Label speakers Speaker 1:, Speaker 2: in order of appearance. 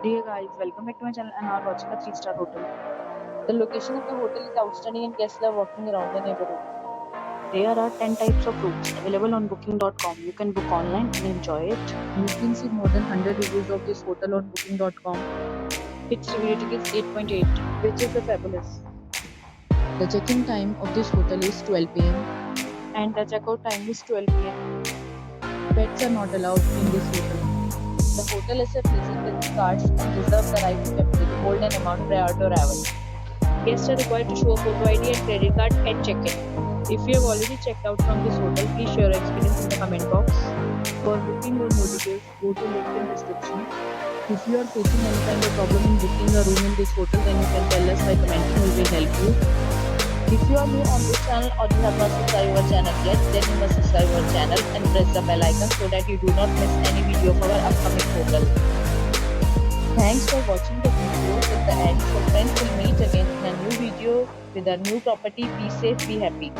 Speaker 1: Dear guys, welcome back to my channel and are watching a 3-star hotel. The location of the hotel is outstanding and guests love walking around the neighborhood. There are 10 types of rooms available on booking.com. You can book online and enjoy it. You can see more than 100 reviews of this hotel on booking.com. Its review rating is 8.8, which is fabulous. The check-in time of this hotel is 12 p.m. and the checkout time is 12 p.m. Pets are not allowed in this hotel. The hotel accepts leasing credit cards and reserves the right to temporarily hold an amount prior to arrival. Guests are required to show a photo ID and credit card at check-in. If you have already checked out from this hotel, please share your experience in the comment box. For booking or more details, go to link in description. If you are facing any kind of problem in booking a room in this hotel, then you can tell us by commenting. We will help you. If you are new on this channel or you have not subscribed our channel yet, then you must subscribe our channel and press the bell icon so that you do not miss any video of our upcoming hotel. Thanks for watching the video till the end. So friends, will meet again in a new video with a new property. Be safe, be happy.